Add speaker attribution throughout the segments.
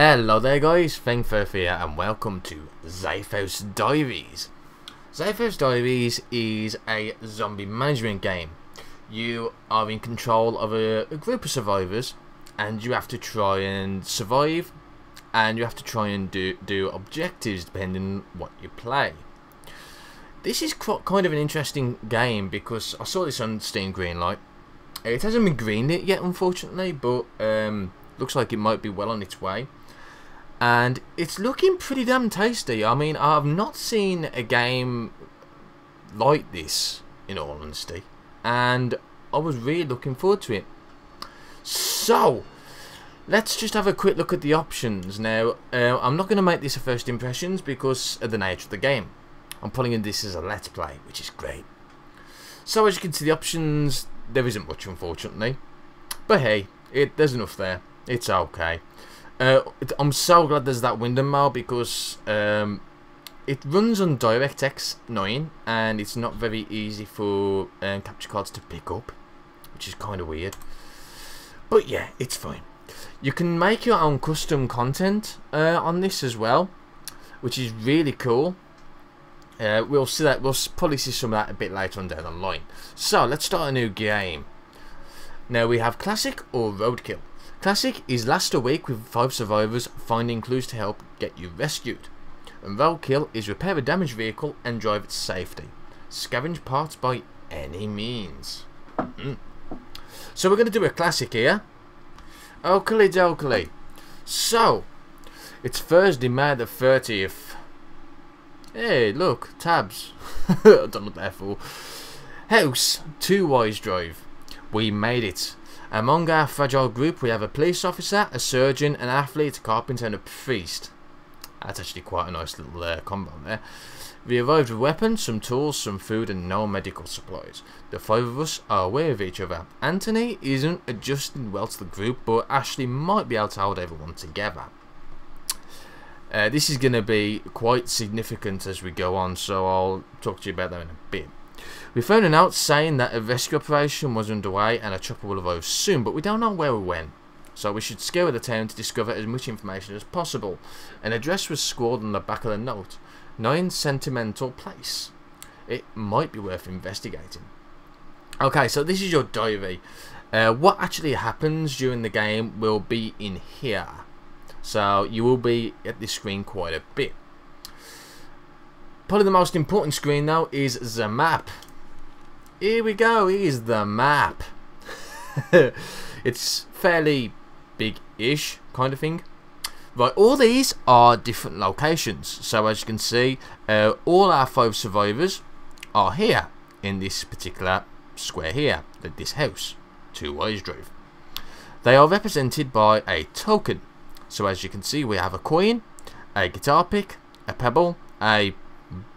Speaker 1: Hello there guys, Fengferth here and welcome to Zafehouse Diaries. Zafehouse Diaries is a zombie management game. You are in control of a group of survivors and you have to try and survive, and you have to try and do objectives depending on what you play. This is kind of an interesting game because I saw this on Steam Greenlight. It hasn't been greenlit yet unfortunately, but looks like it might be well on its way. And it's looking pretty damn tasty. I mean, I've not seen a game like this, in all honesty, and I was really looking forward to it. So, let's just have a quick look at the options. Now, I'm not going to make this a first impressions because of the nature of the game. I'm putting in this as a let's play, which is great. So, as you can see, the options, there isn't much, unfortunately. But hey, there's enough there. It's okay. I'm so glad there's that window mode because it runs on DirectX 9 and it's not very easy for capture cards to pick up, which is kind of weird. But yeah, it's fine. You can make your own custom content on this as well, which is really cool. We'll see that. We'll probably see some of that a bit later on down the line. So let's start a new game. Now we have Classic or Roadkill. Classic is last a week with 5 survivors finding clues to help get you rescued. And Roadkill is repair a damaged vehicle and drive it to safety. Scavenge parts by any means. So we're going to do a Classic here. Oakley dokley. So, it's Thursday, May the 30th. Hey, look, tabs. I don't know what they're for. House, 2 Wise Drive. We made it. Among our fragile group we have a police officer, a surgeon, an athlete, a carpenter and a priest. That's actually quite a nice little combo there. We arrived with weapons, some tools, some food and no medical supplies. The 5 of us are aware of each other. Anthony isn't adjusting well to the group, but Ashley might be able to hold everyone together. This is going to be quite significant as we go on, so I'll talk to you about that in a bit. We found a note saying that a rescue operation was underway and a chopper will arrive soon, but we don't know where or when. So we should scour the town to discover as much information as possible. An address was scrawled on the back of the note. 9 Sentimental Place. It might be worth investigating. Okay, so this is your diary. What actually happens during the game will be in here. So you will be at this screen quite a bit. Probably the most important screen though is the map. Here we go, here's the map. It's fairly big-ish kind of thing. Right, all these are different locations. So as you can see, all our 5 survivors are here in this particular square here, at this house, 2 Wise Drive. They are represented by a token. So as you can see, we have a coin, a guitar pick, a pebble, a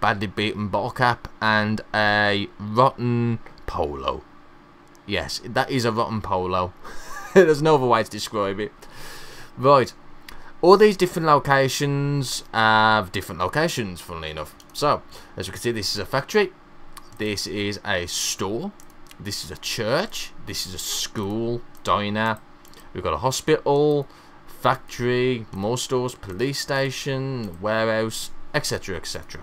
Speaker 1: badly beaten bottle cap and a rotten polo. Yes, that is a rotten polo. There's no other way to describe it. Right, all these different locations have different locations, funnily enough. So as you can see, this is a factory, this is a store, this is a church, this is a school, diner, we've got a hospital, factory, more stores, police station, warehouse, etc, etc.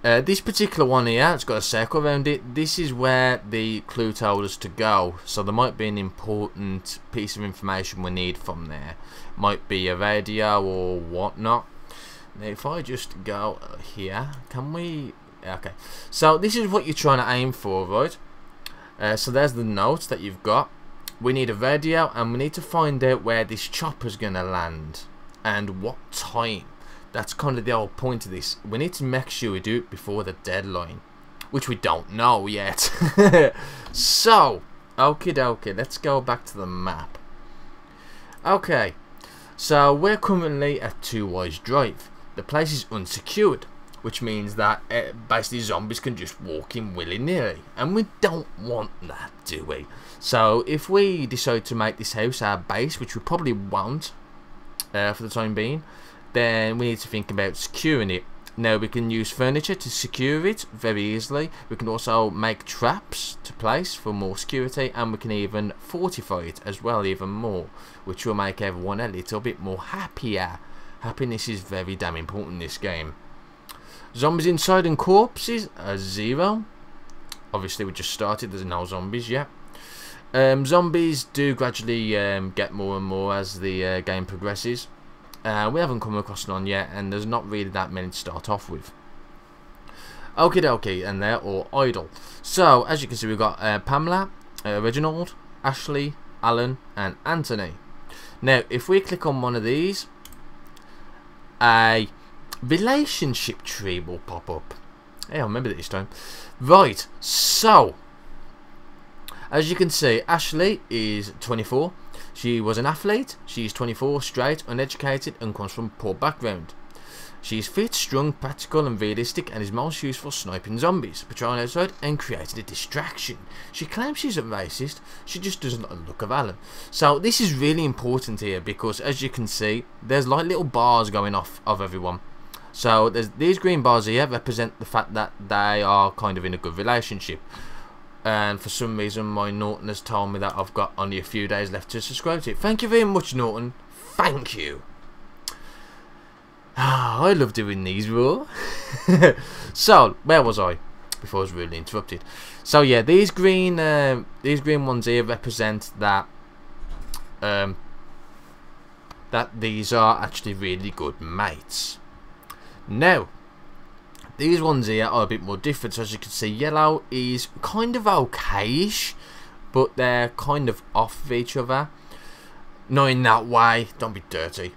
Speaker 1: This particular one here, it's got a circle around it. This is where the clue told us to go. So there might be an important piece of information we need from there. Might be a radio or whatnot. Now if I just go here, can we... Okay. So this is what you're trying to aim for, right? So there's the note that you've got. We need a radio and we need to find out where this chopper's going to land. And what time. That's kind of the whole point of this. We need to make sure we do it before the deadline, which we don't know yet. So, okie dokie, let's go back to the map. Okay, so we're currently at 2 Wise Drive. The place is unsecured, which means that basically zombies can just walk in willy-nilly, and we don't want that, do we? So if we decide to make this house our base, which we probably won't for the time being, then we need to think about securing it. Now we can use furniture to secure it very easily. We can also make traps to place for more security, and we can even fortify it as well even more, which will make everyone a little bit more happier. Happiness is very damn important in this game. Zombies inside and corpses are 0. Obviously we just started, there's no zombies yet. Zombies do gradually get more and more as the game progresses. We haven't come across none yet, and there's not really that many to start off with. Okie dokie, and they're all idle. So, as you can see, we've got Pamela, Reginald, Ashley, Alan, and Anthony. Now, if we click on one of these, a relationship tree will pop up. Hey, I remember this time. Right, so as you can see, Ashley is 24. She was an athlete. She's 24, straight, uneducated, and comes from a poor background. She's fit, strong, practical, and realistic, and is most useful sniping zombies, patrolling outside, and creating a distraction. She claims she's a racist. She just doesn't like the look of Alan. So this is really important here because, as you can see, there's like little bars going off of everyone. So there's these green bars here represent the fact that they are kind of in a good relationship. And for some reason my Norton has told me that I've got only a few days left to subscribe to it. Thank you very much, Norton. Thank you. I love doing these, raw. So where was I before I was really interrupted? So yeah, these green ones here represent that that these are actually really good mates. Now these ones here are a bit more different. So as you can see, yellow is kind of okayish, but they're kind of off of each other. Not in that way, don't be dirty.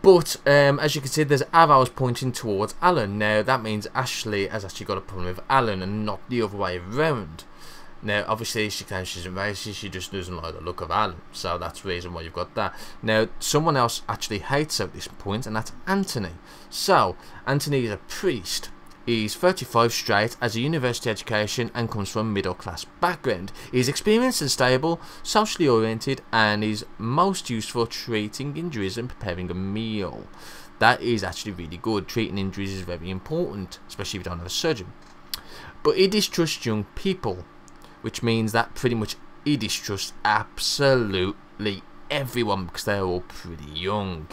Speaker 1: But as you can see, there's arrows pointing towards Alan. Now that means Ashley has actually got a problem with Alan and not the other way around. Now obviously she claims she's racist, she just doesn't like the look of Alan. So that's the reason why you've got that. Now someone else actually hates her at this point, and that's Anthony. So Anthony is a priest. He's 35, straight, has a university education, and comes from a middle class background. He's experienced and stable, socially oriented, and is most useful treating injuries and preparing a meal. That is actually really good. Treating injuries is very important, especially if you don't have a surgeon. But he distrusts young people, which means that pretty much he distrusts absolutely everyone because they're all pretty young.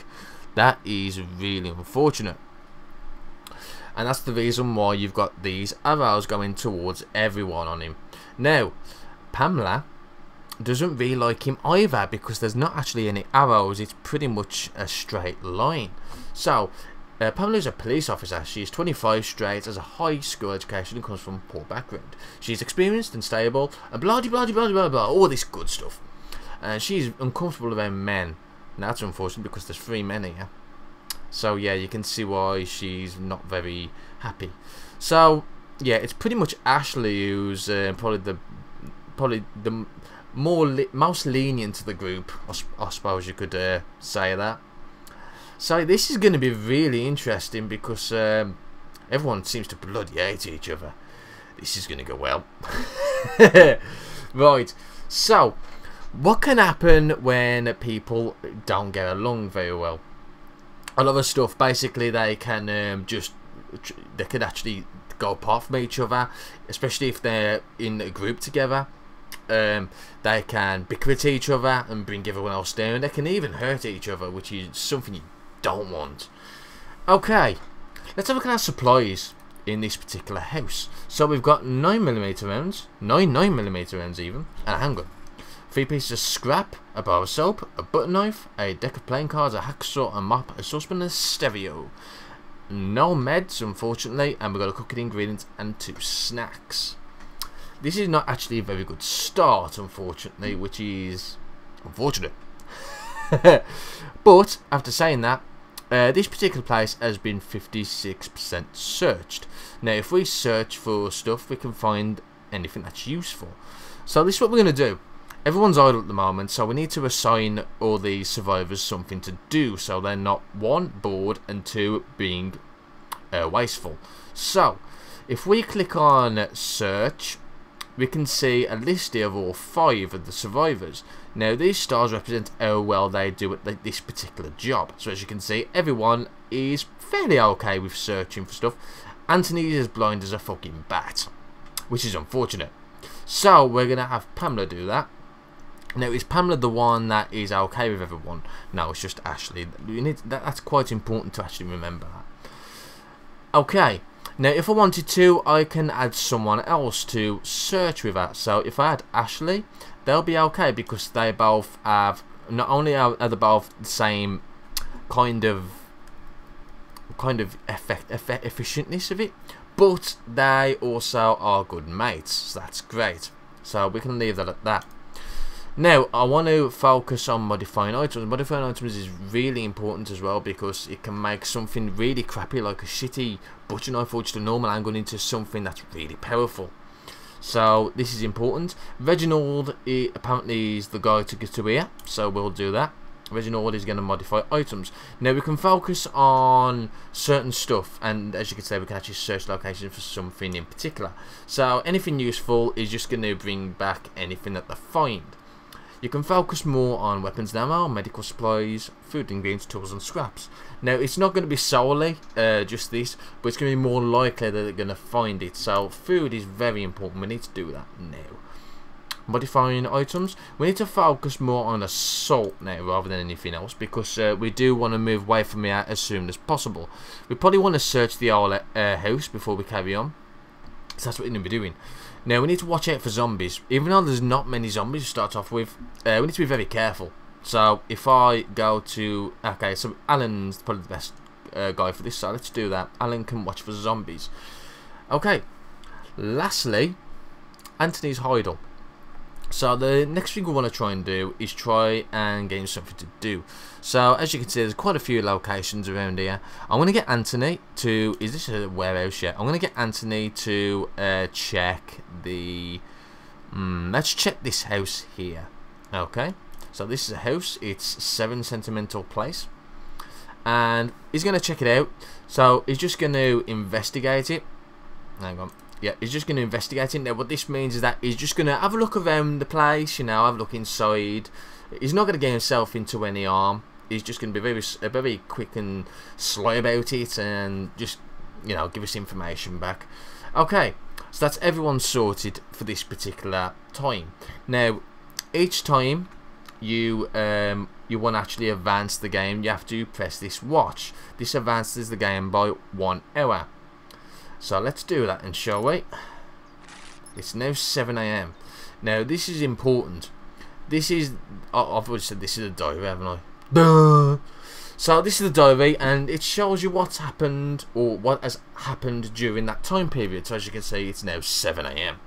Speaker 1: That is really unfortunate. And that's the reason why you've got these arrows going towards everyone on him. Now, Pamela doesn't really like him either because there's not actually any arrows. It's pretty much a straight line. So, Pamela is a police officer. She's 25, straight, has a high school education, and comes from a poor background. She's experienced and stable, and blah blah blah blah blah blah, all this good stuff. And she's uncomfortable around men. Now that's unfortunate because there's 3 men here. So yeah, you can see why she's not very happy. So yeah, it's pretty much Ashley who's probably the most lenient to the group. I suppose you could say that. So this is going to be really interesting because everyone seems to bloody hate each other. This is going to go well. Right, so what can happen when people don't get along very well? A lot of stuff, basically they can they could actually go apart from each other, especially if they're in a group together. They can bicker at each other and bring everyone else down. They can even hurt each other, which is something you don't want. Okay, let's have a look at our supplies in this particular house. So we've got 9mm rounds, 9mm rounds even, and a handgun. 3 pieces of scrap, a bar of soap, a butter knife, a deck of playing cards, a hacksaw, a mop, a saucepan, and a stereo. No meds, unfortunately, and we've got a cooking ingredient and 2 snacks. This is not actually a very good start, unfortunately, which is unfortunate. But after saying that, this particular place has been 56% searched. Now if we search for stuff, we can find anything that's useful. So this is what we're going to do. Everyone's idle at the moment, so we need to assign all these survivors something to do so they're not 1, bored, and 2, being wasteful. So if we click on search, we can see a list here of all 5 of the survivors. Now these stars represent how well they do at this particular job. So as you can see, everyone is fairly okay with searching for stuff. Anthony is as blind as a fucking bat, which is unfortunate. So we're going to have Pamela do that. Now, is Pamela the one that is okay with everyone? No, it's just Ashley. That's quite important to actually remember that. Okay. Now, if I wanted to, I can add someone else to search with that. So, if I add Ashley, they'll be okay because they both have, not only are they both the same kind of efficientness of it, but they also are good mates. So that's great. So we can leave that at that. Now, I want to focus on modifying items. Modifying items is really important as well because it can make something really crappy like a shitty butcher knife or just a normal handgun into something that's really powerful. So this is important. Reginald apparently is the guy to get to here, so we'll do that. Reginald is going to modify items. Now we can focus on certain stuff, and as you can see, we can actually search locations for something in particular. So anything useful is just going to bring back anything that they find. You can focus more on weapons and ammo, medical supplies, food ingredients, tools and scraps. Now it's not going to be solely just this, but it's going to be more likely that they're going to find it. So food is very important. We need to do that now. Modifying items, we need to focus more on assault now rather than anything else because we do want to move away from here as soon as possible. We probably want to search the whole house before we carry on, so that's what we're going to be doing. Now we need to watch out for zombies. Even though there's not many zombies to start off with, we need to be very careful. So if I go to, okay, so Alan's probably the best guy for this, so let's do that. Alan can watch for zombies. Okay, lastly, Anthony's Heidel. So the next thing we want to try and do is try and get him something to do. So as you can see, there's quite a few locations around here. I'm going to get Anthony to, is this a warehouse yet? I'm going to get Anthony to check the, let's check this house here. Okay, so this is a house, it's 7 Sentimental Place. And he's going to check it out. So he's just going to investigate it. Hang on. Yeah, he's just going to investigate it. Now, what this means is that he's just going to have a look around the place, you know, have a look inside. He's not going to get himself into any harm. He's just going to be very quick and sly about it and just, you know, give us information back. Okay, so that's everyone sorted for this particular time. Now, each time you want to actually advance the game, you have to press this watch. This advances the game by 1 hour. So let's do that and shall we? It's now 7 AM. Now this is important. This is, I've already said this is a diary, haven't I? Duh. So this is the diary and it shows you what's happened or what has happened during that time period. So as you can see, it's now 7 AM.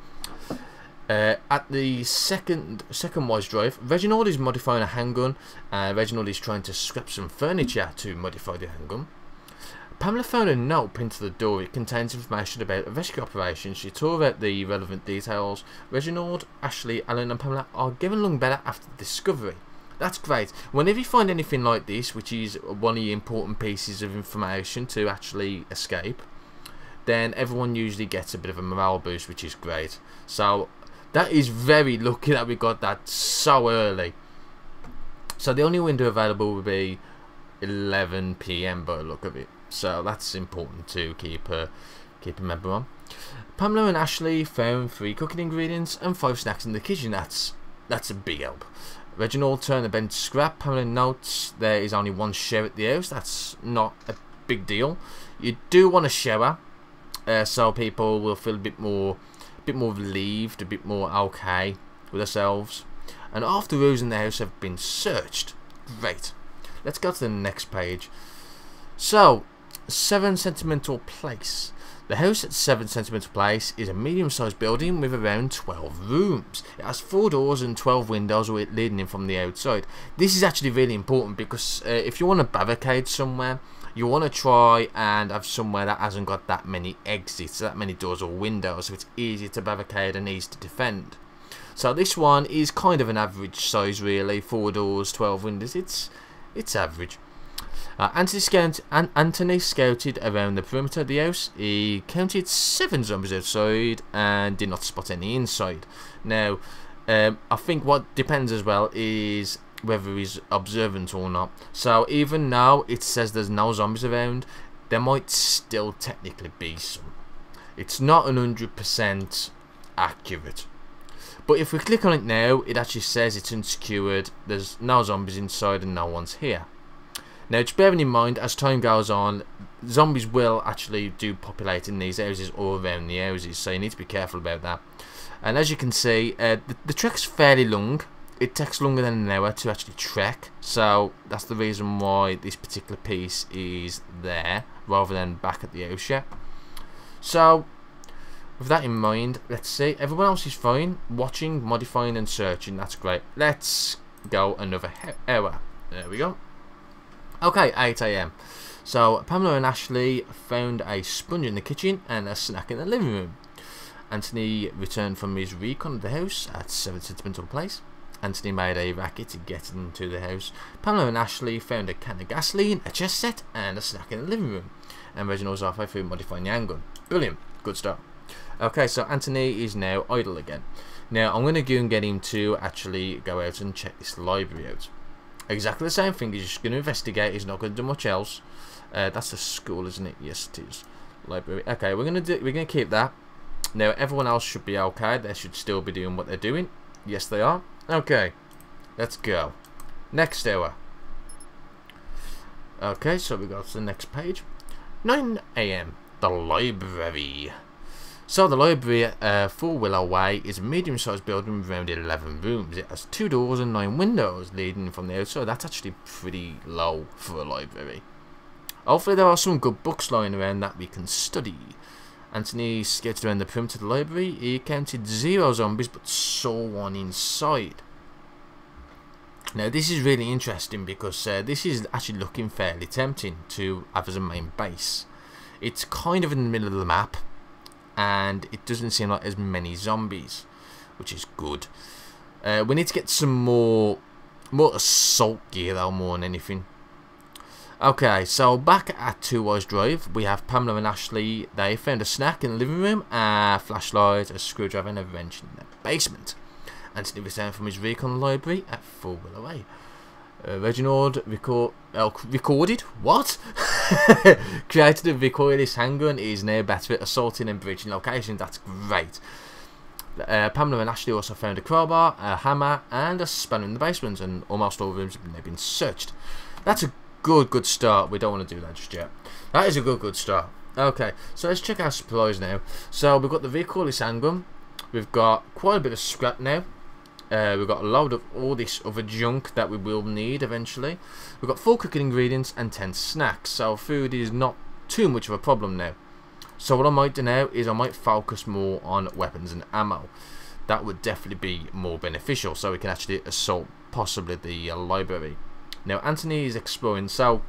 Speaker 1: At the second wise drive, Reginald is modifying a handgun. Reginald is trying to scrap some furniture to modify the handgun. Pamela found a note pinned to the door. It contains information about a rescue operation. She tore out the relevant details. Reginald, Ashley, Alan and Pamela are getting along better after the discovery. That's great. Whenever you find anything like this, which is one of the important pieces of information to actually escape, then everyone usually gets a bit of a morale boost, which is great. So that is very lucky that we got that so early. So the only window available would be 11 PM by the look of it. So that's important to keep a member on. Pamela and Ashley found 3 cooking ingredients and 5 snacks in the kitchen. That's a big help. Reginald turned the bench to scrap. Pamela notes there is only 1 shower at the house. That's not a big deal. You do want a shower, so people will feel a bit more relieved, a bit more okay with themselves. And after the rooms in the house have been searched. Great. Let's go to the next page. So, 7 Sentimental Place. The house at 7 Sentimental Place is a medium-sized building with around 12 rooms. It has 4 doors and 12 windows leading in from the outside. This is actually really important because if you want to barricade somewhere, you want to try and have somewhere that hasn't got that many exits, that many doors or windows, so it's easy to barricade and easy to defend. So this one is kind of an average size really, 4 doors, 12 windows, it's average. Anthony scouted around the perimeter of the house. He counted 7 zombies outside and did not spot any inside. Now, I think what depends as well is whether he's observant or not. So even now it says there's no zombies around, there might still technically be some. It's not 100% accurate. But if we click on it now, it actually says it's unsecured, there's no zombies inside and no one's here. Now, just bearing in mind, as time goes on, zombies will actually do populate in these houses or around the houses, so you need to be careful about that. And as you can see, the trek's fairly long. It takes longer than an hour to actually trek, so that's the reason why this particular piece is there, rather than back at the house yet. So, with that in mind, let's see. Everyone else is fine. Watching, modifying and searching, that's great. Let's go another hour. There we go. Okay, 8 AM. So, Pamela and Ashley found a sponge in the kitchen and a snack in the living room. Anthony returned from his recon of the house at 7 Sentimental Place. Anthony made a racket to get into the house. Pamela and Ashley found a can of gasoline, a chess set, and a snack in the living room. And Reginald's halfway through modifying the handgun. Brilliant. Good start. Okay, so Anthony is now idle again. Now, I'm going to go and get him to actually go out and check this library out. Exactly the same thing. He's just going to investigate. He's not going to do much else. That's the school, isn't it? Yes, it is. Library. Okay, we're going to keep that. Now, everyone else should be okay. They should still be doing what they're doing. Yes, they are. Okay, let's go. Next hour. Okay, so we go to the next page. 9 AM. The library. So the library at 4 Willow Way is a medium-sized building with around 11 rooms. It has 2 doors and 9 windows leading from the outside. That's actually pretty low for a library. Hopefully there are some good books lying around that we can study. Anthony sketched around the perimeter of the library. He counted 0 zombies but saw one inside. Now this is really interesting because this is actually looking fairly tempting to have as a main base. It's kind of in the middle of the map and it doesn't seem like as many zombies, which is good. We need to get some more assault gear though, more than anything. Okay, so back at Two Wise Drive, we have Pamela and Ashley. They found a snack in the living room, a flashlight, a screwdriver and a wrench in the basement. Anthony returned from his recon library at 4 Willow Way. Reginald recorded what? Created a recoilless handgun. Is now better at assaulting and breaching locations. That's great. Pamela and Ashley also found a crowbar, a hammer, and a spanner in the basement, and almost all rooms have been searched. That's a good start. We don't want to do that just yet. That is a good start. Okay, so let's check our supplies now. So we've got the recoilless handgun. We've got quite a bit of scrap now. We've got a load of all this other junk that we will need eventually. We've got 4 cooking ingredients and 10 snacks, so food is not too much of a problem now. So what I might do now is I might focus more on weapons and ammo. That would definitely be more beneficial, so we can actually assault possibly the library. Now Anthony is exploring, so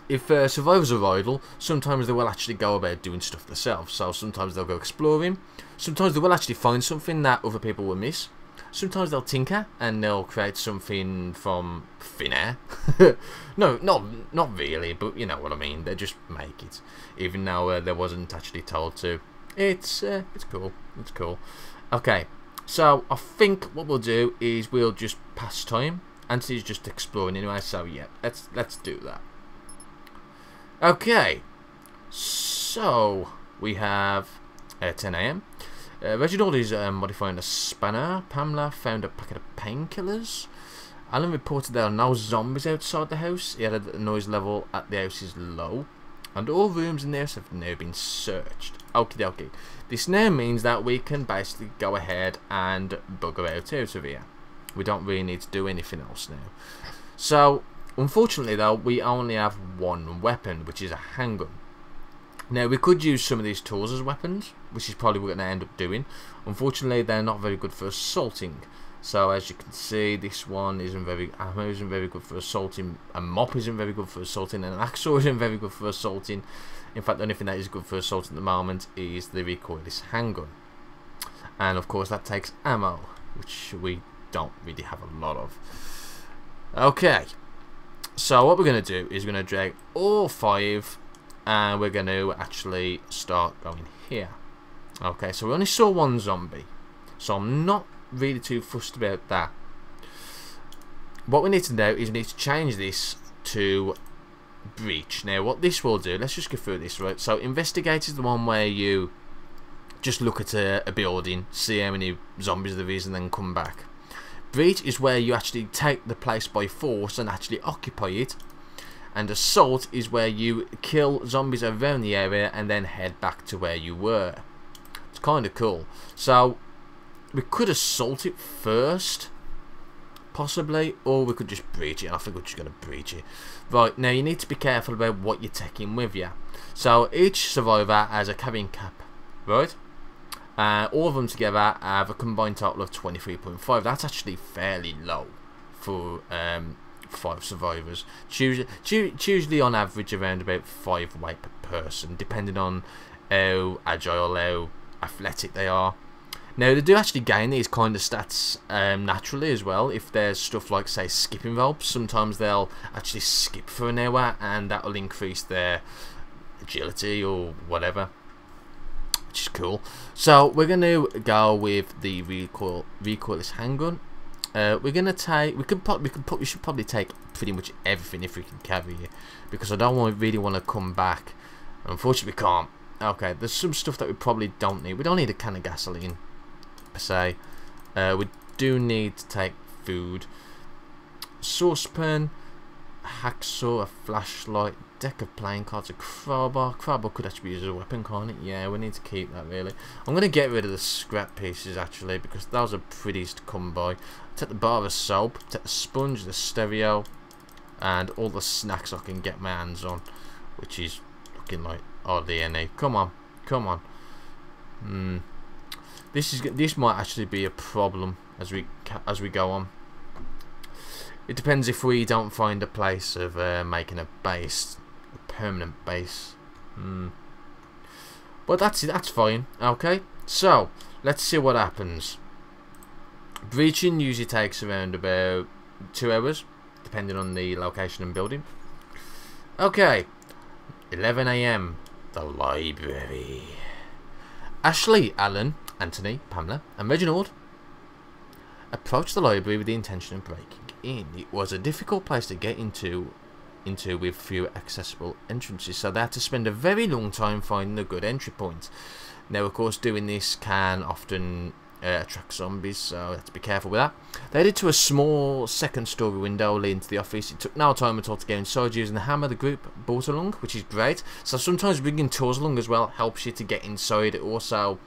Speaker 1: if survivors are idle, sometimes they will actually go about doing stuff themselves. So sometimes they'll go exploring, sometimes they will actually find something that other people will miss. Sometimes they'll tinker and they'll create something from thin air. No, not really, but you know what I mean. They just make it, even though they wasn't actually told to. It's cool. It's cool. Okay, so I think what we'll do is we'll just pass time. Anthony's just exploring anyway, so yeah, let's do that. Okay, so we have 10 AM. Reginald is modifying a spanner. Pamela found a packet of painkillers. Alan reported there are no zombies outside the house. He added that the noise level at the house is low. And all rooms in the house have now been searched. Okie dokie. This now means that we can basically go ahead and bugger out of here. We don't really need to do anything else now. So, unfortunately though, we only have one weapon, which is a handgun. Now, we could use some of these tools as weapons, which is probably what we're going to end up doing. Unfortunately, they're not very good for assaulting. So, as you can see, this one ammo isn't very good for assaulting. A mop isn't very good for assaulting, and an axe isn't very good for assaulting. In fact, the only thing that is good for assaulting at the moment is the recoilless handgun. And, of course, that takes ammo, which we don't really have a lot of. Okay. So what we're going to do is we're going to drag all 5 and we're going to actually start going here. Okay, so we only saw 1 zombie, so I'm not really too fussed about that. What we need to do is we need to change this to breach. Now what this will do, let's just go through this, right? So investigate is the one where you just look at a building, see how many zombies there is and then come back. Breach is where you actually take the place by force and actually occupy it. And assault is where you kill zombies around the area and then head back to where you were. It's kind of cool. So we could assault it first, possibly, or we could just breach it. I think we're just going to breach it. Right, now you need to be careful about what you're taking with you. So each survivor has a carrying cap, right? All of them together have a combined total of 23.5. That's actually fairly low for 5 survivors. Usually on average around about 5 weight per person, depending on how agile, how athletic they are. Now they do actually gain these kind of stats naturally as well. If there's stuff like, say, skipping ropes, sometimes they'll actually skip for an hour and that will increase their agility or whatever, which is cool. So we're going to go with the recoilless handgun. We're gonna take. We should probably take pretty much everything if we can carry it, because I don't really want to come back. Unfortunately, we can't. Okay, there's some stuff that we probably don't need. We don't need a can of gasoline per se. We do need to take food, saucepan, hacksaw, a flashlight, deck of playing cards, a crowbar. Crowbar could actually be used as a weapon, can't it? Yeah, we need to keep that really. I'm going to get rid of the scrap pieces actually, because those are pretty to come by. Take the bar of soap, take the sponge, the stereo, and all the snacks I can get my hands on, which is looking like hardly any. Come on, come on. This might actually be a problem as we go on. It depends if we don't find a place of making a base, a permanent base. But that's fine. Okay, so let's see what happens. Breaching usually takes around about 2 hours, depending on the location and building. Okay, 11 AM, the library. Ashley, Alan, Anthony, Pamela, and Reginald approached the library with the intention of breaking in. It was a difficult place to get into with few accessible entrances, so they had to spend a very long time finding a good entry point. Now, of course, doing this can often attract zombies, so let's be careful with that. They headed to a small second-story window leading to the office. It took no time at all to get inside using the hammer the group brought along, which is great. So sometimes bringing tools along as well helps you to get inside. It also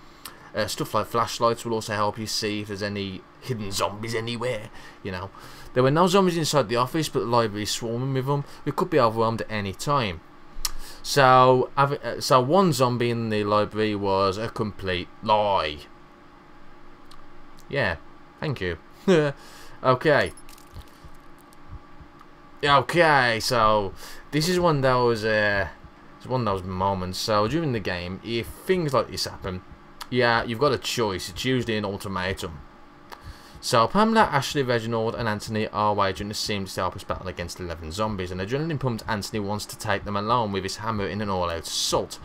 Speaker 1: stuff like flashlights will also help you see if there's any hidden zombies anywhere. You know, there were no zombies inside the office, but the library is swarming with them. We could be overwhelmed at any time. So one zombie in the library was a complete lie. Yeah, thank you. Okay. Okay, so this is one of those moments. So during the game, if things like this happen, yeah, you've got a choice. It's usually an ultimatum. So Pamela, Ashley, Reginald, and Anthony are waging a seamless helpless battle against 11 zombies. An adrenaline pumped Anthony wants to take them alone with his hammer in an all-out assault.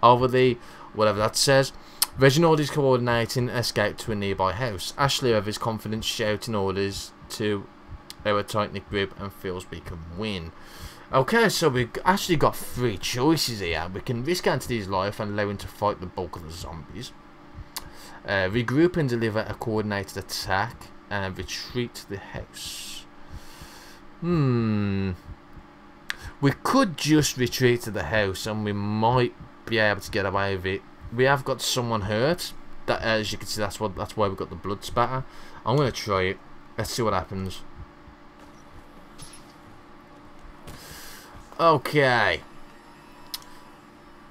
Speaker 1: Over the whatever that says. Reginald is coordinating an escape to a nearby house. Ashley, with his confidence, shouting orders to our tight-knit group and feels we can win. Okay, so we've actually got 3 choices here. We can risk Anthony's life and allow him to fight the bulk of the zombies. Regroup and deliver a coordinated attack and retreat to the house. We could just retreat to the house and we might be able to get away with it. We have got someone hurt. That, as you can see, that's why we got the blood spatter. I'm gonna try it. Let's see what happens. Okay.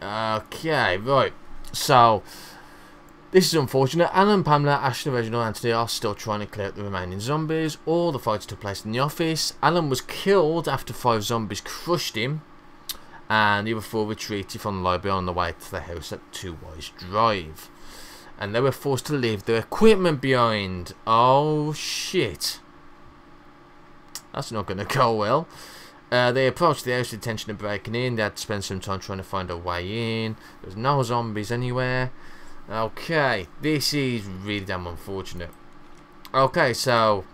Speaker 1: Okay, right. So this is unfortunate. Alan, Pamela, Ashley, Reginald, and Anthony are still trying to clear up the remaining zombies. All the fights took place in the office. Alan was killed after 5 zombies crushed him. And the other 4 retreated from the library on the way to the house at 2 Wise Drive. And they were forced to leave their equipment behind. Oh shit. That's not going to go well. They approached the house with the intention of breaking in. They had to spend some time trying to find a way in. There's no zombies anywhere. Okay, this is really damn unfortunate. Okay, so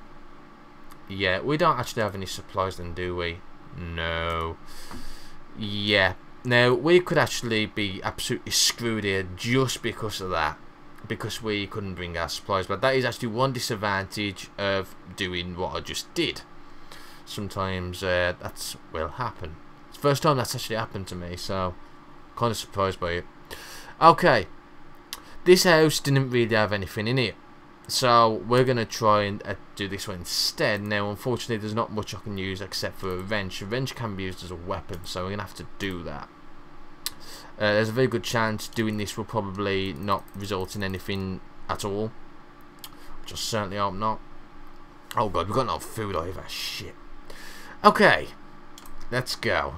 Speaker 1: yeah, we don't actually have any supplies then, do we? No. Yeah. Now, we could actually be absolutely screwed here just because of that. Because we couldn't bring our supplies. But that is actually one disadvantage of doing what I just did. Sometimes that will happen. It's the first time that's actually happened to me, so kind of surprised by it. Okay. This house didn't really have anything in it. So we're going to try and do this one instead. Now, unfortunately, there's not much I can use except for a wrench. A wrench can be used as a weapon, so we're going to have to do that. There's a very good chance doing this will probably not result in anything at all. Which I certainly hope not. Oh god, we've got no food either. Shit. Okay. Let's go.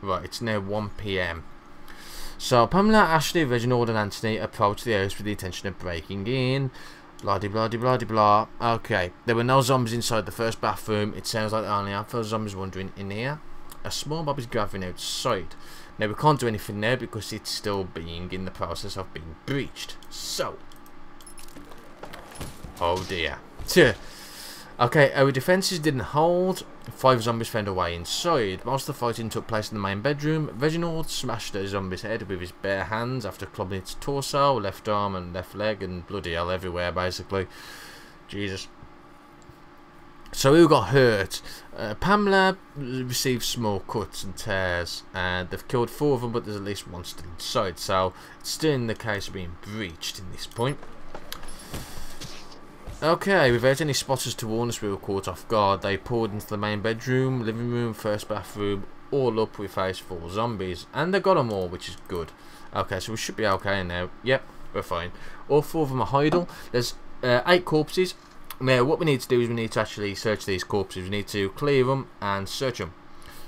Speaker 1: Right, it's now 1 PM. So, Pamela, Ashley, Reginald and Anthony approached the house with the intention of breaking in. Blah de blah de blah de blah. Okay, there were no zombies inside the first bathroom. It sounds like there only are 4 zombies wandering in here. A small mob is gathering outside. Now, we can't do anything there because it's still being in the process of being breached. So. Oh dear. Okay, our defences didn't hold. 5 zombies found a way inside. Most of the fighting took place in the main bedroom. Reginald smashed a zombie's head with his bare hands after clubbing its torso, left arm and left leg, and bloody hell everywhere basically. Jesus. So who got hurt? Pamela received small cuts and tears, and they've killed 4 of them, but there's at least 1 still inside, so it's still in the case of being breached in this point. Okay, without any spotters to warn us we were caught off guard, they poured into the main bedroom, living room, first bathroom, all up we faced 4 zombies, and they got them all, which is good. Okay, so we should be okay now. Yep, we're fine. All 4 of them are idle. There's 8 corpses. Now, what we need to do is we need to actually search these corpses. We need to clear them and search them.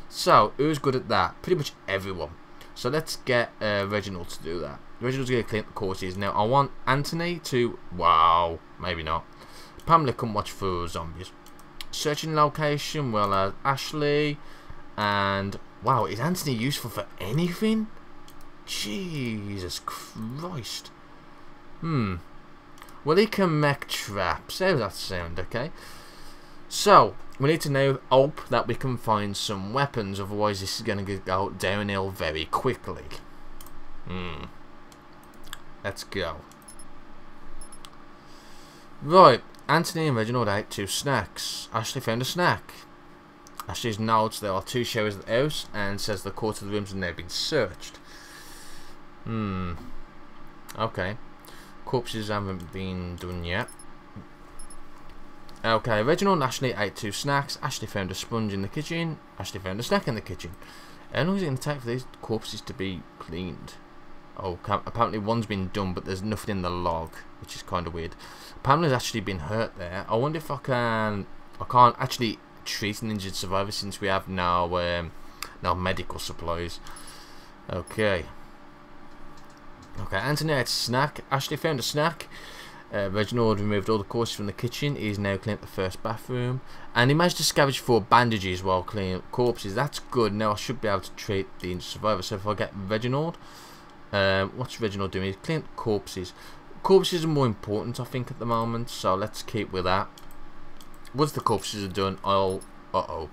Speaker 1: So, who's good at that? Pretty much everyone. So, let's get Reginald to do that. Reginald's going to clean up the corpses. Now, I want Anthony to... Wow, maybe not. Pamela can watch for zombies. Searching location, well, Ashley. And, wow, is Anthony useful for anything? Jesus Christ. Well, he can make traps. How does that sound, okay? So, we need to now hope that we can find some weapons, otherwise this is going to go downhill very quickly. Let's go. Right, Anthony and Reginald ate 2 snacks. Ashley found a snack. Ashley's notes there are 2 showers at the house and says the quarter of the rooms have now been searched. Okay. Corpses haven't been done yet. Okay, Reginald and Ashley ate 2 snacks. Ashley found a sponge in the kitchen. Ashley found a snack in the kitchen. How long is it going to take for these corpses to be cleaned? Oh, apparently one's been done, but there's nothing in the log, which is kind of weird. Pamela's actually been hurt there. I wonder if I can... I can't actually treat an injured survivor since we have no medical supplies. Okay. Okay, Anthony ate a snack. Ashley found a snack. Reginald removed all the corpses from the kitchen. He's now cleaned up the first bathroom. And he managed to scavenge 4 bandages while cleaning up corpses. That's good. Now I should be able to treat the injured survivor. So if I get Reginald... what's Reginald doing? He's cleaning up corpses. Corpses are more important, I think, at the moment. So let's keep with that. Once the corpses are done, I'll... Uh-oh.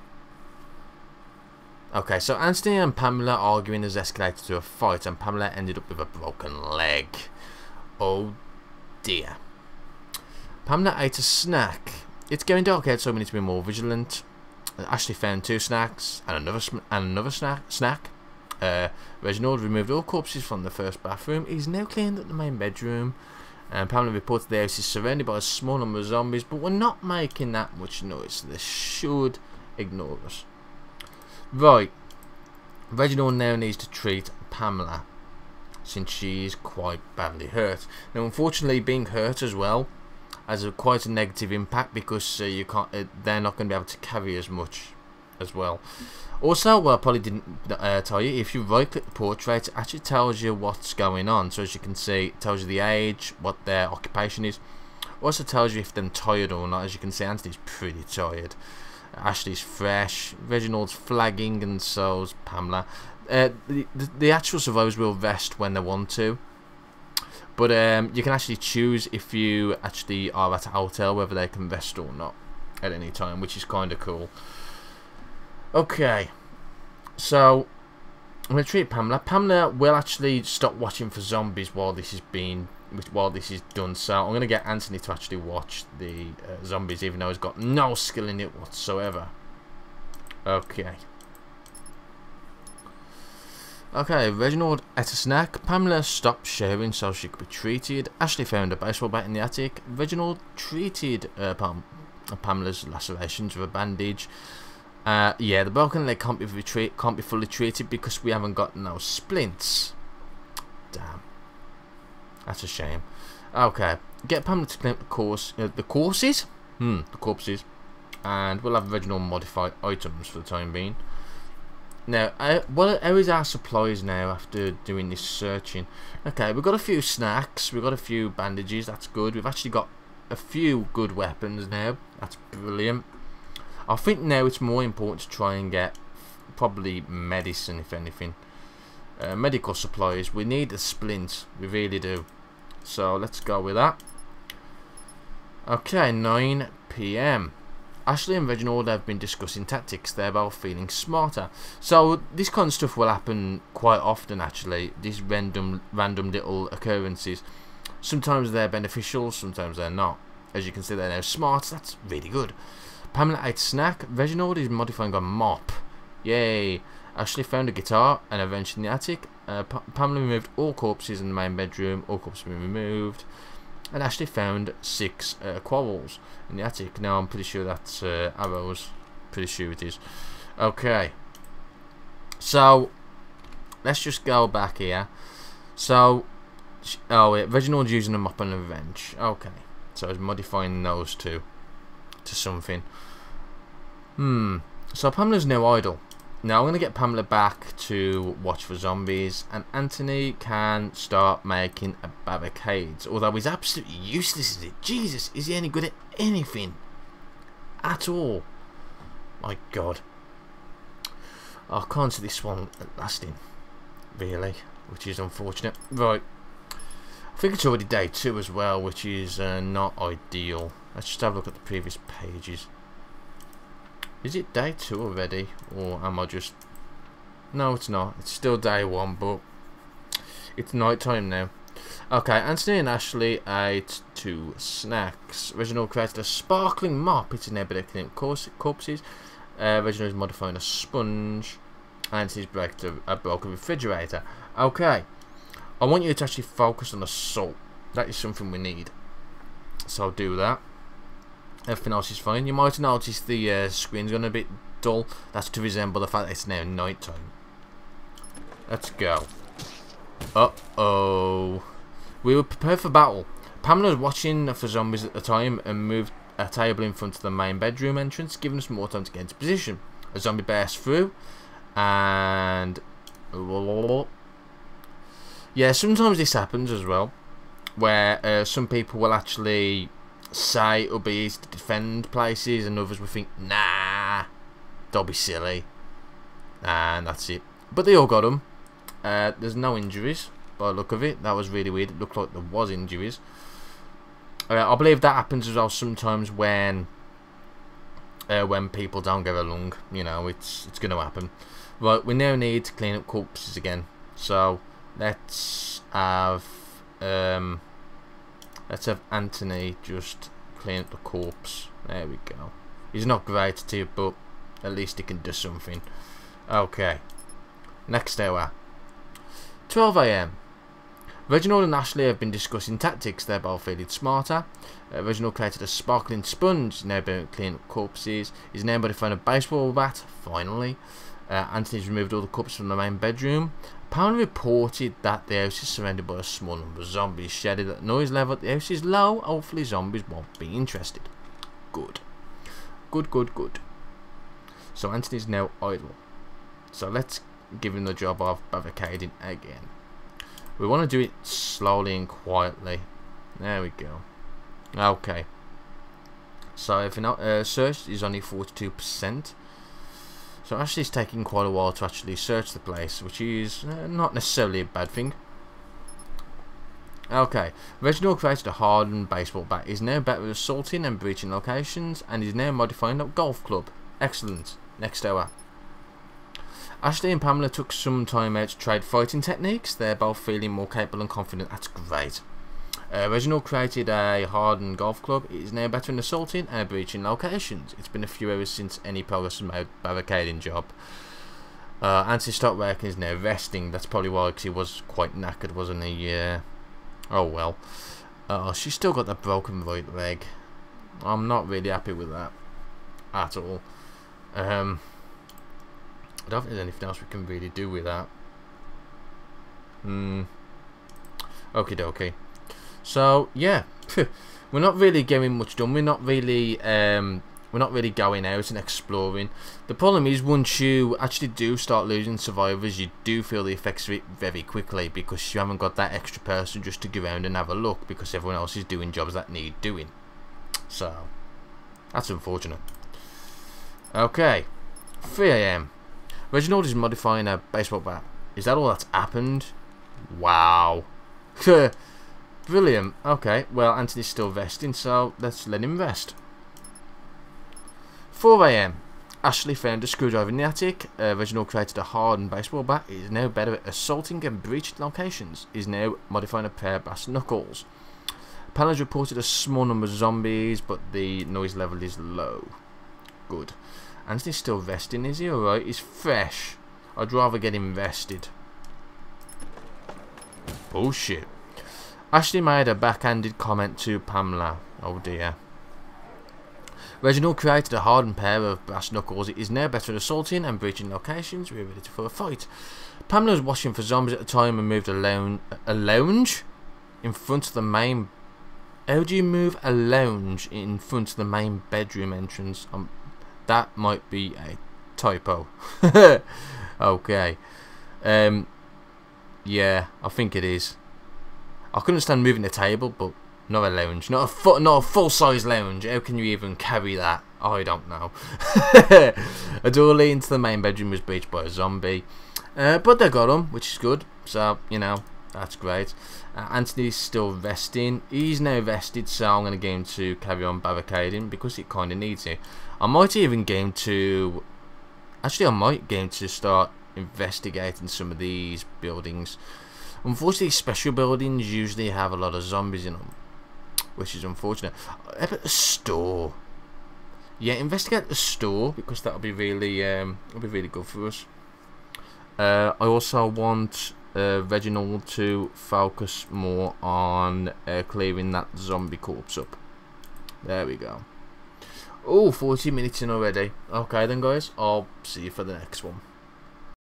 Speaker 1: Okay, so Anthony and Pamela arguing has escalated to a fight, and Pamela ended up with a broken leg. Oh dear. Pamela ate a snack. It's getting dark out, so we need to be more vigilant. Ashley found 2 snacks and another snack. Reginald removed all corpses from the first bathroom. He's now cleaned up the main bedroom. And Pamela reported the house is surrounded by a small number of zombies, but we're not making that much noise, so they should ignore us. Right, Reginald now needs to treat Pamela since she's quite badly hurt. Now, unfortunately, being hurt as well has quite a negative impact because you can't. They're not going to be able to carry as much as well. Also, well, I probably didn't tell you, if you right-click the portrait, it actually tells you what's going on. So as you can see, it tells you the age, what their occupation is. Also tells you if they're tired or not. As you can see, Anthony's pretty tired. Ashley's fresh. Reginald's flagging, and so's Pamela. The actual survivors will rest when they want to, but you can actually choose if you actually are at a hotel whether they can rest or not at any time, which is kind of cool. Okay, so I'm going to treat Pamela. Pamela will actually stop watching for zombies while this is done. So I'm going to get Anthony to actually watch the zombies, even though he's got no skill in it whatsoever. Okay. Okay, Reginald ate a snack. Pamela stopped sharing so she could be treated. Ashley found a baseball bat in the attic. Reginald treated Pamela's lacerations with a bandage. Yeah, the broken leg can't be fully treated because we haven't got no splints. Damn, that's a shame. Okay, get Pamela to clean up the corpses, and we'll have Reginald modify items for the time being. Now, how is our supplies now after doing this searching? Okay, we've got a few snacks, we've got a few bandages, that's good. We've actually got a few good weapons now, that's brilliant. I think now it's more important to try and get probably medicine, if anything. Medical supplies, we need a splint, we really do. So let's go with that. Okay, 9 PM. Ashley and Reginald have been discussing tactics. They're both feeling smarter. So this kind of stuff will happen quite often, actually. These random little occurrences. Sometimes they're beneficial, sometimes they're not. As you can see, they're now smart. That's really good. Pamela ate a snack. Reginald is modifying a mop. Yay. Ashley found a guitar and a wrench in the attic. Pamela removed all corpses in the main bedroom. All corpses have been removed. And Ashley found 6 quarrels in the attic. Now I'm pretty sure that's arrows. Pretty sure it is. Okay. So let's just go back here. So Reginald's using a mop and a wrench. Okay. So I was modifying those two to something. So Pamela's now idle. Now I'm going to get Pamela back to watch for zombies, and Anthony can start making a barricades. Although he's absolutely useless at it. Jesus, is he any good at anything? At all? My God. I can't see this one lasting, really, which is unfortunate. Right. I think it's already day 2 as well, which is not ideal. Let's just have a look at the previous pages. Is it day 2 already, or am I just... No, it's not. It's still day 1, but it's night time now. Okay, Anthony and Ashley ate 2 snacks. Reginald created a sparkling mop. It's an ability to clean up corpses. Reginald is modifying a sponge. Anthony's broken a refrigerator. Okay, I want you to actually focus on the salt. That is something we need. So I'll do that. Everything else is fine. You might have noticed the screen's gone a bit dull. That's to resemble the fact that it's now night time. Let's go. Uh-oh. We were prepared for battle. Pamela was watching for zombies at the time and moved a table in front of the main bedroom entrance, giving us more time to get into position. A zombie burst through, and... yeah, sometimes this happens as well, where some people will actually say it'll be easy to defend places, and others will think, nah, don't be silly, and that's it. But they all got them. There's no injuries by the look of it. That was really weird. It looked like there was injuries. I believe that happens as well sometimes when people don't get along. You know, it's going to happen. Right, we now need to clean up corpses again. So let's have Anthony just clean up the corpse. There we go. He's not great at it, but at least he can do something. Okay. Next hour. 12 AM. Reginald and Ashley have been discussing tactics. They're both feeling smarter. Reginald created a sparkling sponge. He's now been cleaning up corpses. He's now able to find a baseball bat. Finally. Anthony's removed all the corpses from the main bedroom. Pound reported that the house is surrounded by a small number of zombies. She added that noise level at the house is low. Hopefully zombies won't be interested. Good. Good, good, good. So Anthony's now idle. So let's give him the job of barricading again. We want to do it slowly and quietly. There we go. Okay. So if not, search is only 42%. So actually it's taking quite a while to actually search the place, which is not necessarily a bad thing. Okay, Reginald created a hardened baseball bat. He's now better at assaulting and breaching locations, and he's now modifying a golf club. Excellent. Next hour. Ashley and Pamela took some time out to trade fighting techniques. They're both feeling more capable and confident. That's great. Reginald created a hardened golf club. It is now better in assaulting and breaching locations. It's been a few hours since any progress made barricading job. Anthony stopped working, is now resting. That's probably why, because he was quite knackered, wasn't he? Yeah. Oh well. She's still got that broken right leg. I'm not really happy with that at all. I don't think there's anything else we can really do with that. Okie dokie. So yeah, we're not really getting much done. We're not really going out and exploring. The problem is, once you actually do start losing survivors, you do feel the effects of it very quickly, because you haven't got that extra person just to go around and have a look, because everyone else is doing jobs that need doing. So that's unfortunate. Okay, 3 AM. Reginald is modifying a baseball bat. Is that all that's happened? Wow. Brilliant. Okay, well, Anthony's still resting, so let's let him rest. 4 AM. Ashley found a screwdriver in the attic. Reginald created a hardened baseball bat. He is now better at assaulting and breaching locations. He is now modifying a pair of brass knuckles. Pamela's reported a small number of zombies, but the noise level is low. Good. Anthony's still resting, is he? Alright, he's fresh. I'd rather get him rested. Bullshit. Ashley made a backhanded comment to Pamela. Oh dear. Reginald created a hardened pair of brass knuckles. It is now better at assaulting and breaching locations. We're ready for a fight. Pamela was watching for zombies at the time and moved a lounge in front of the main. How do you move a lounge in front of the main bedroom entrance? That might be a typo. Okay. Yeah, I think it is. I can understand moving the table, but not a lounge, not a full-size lounge. How can you even carry that? I don't know. A door leading to the main bedroom was breached by a zombie, but they got him, which is good. So you know, that's great. Anthony's still resting. He's now rested, so I'm going to get him to carry on barricading because it kind of needs it. I might even get him to. Actually, I might get him to start investigating some of these buildings. Unfortunately, special buildings usually have a lot of zombies in them, which is unfortunate. How about the store? Yeah, investigate the store, because that'll be really good for us. I also want Reginald to focus more on clearing that zombie corpse up. There we go. Oh, 40 minutes in already. Okay then, guys, I'll see you for the next one.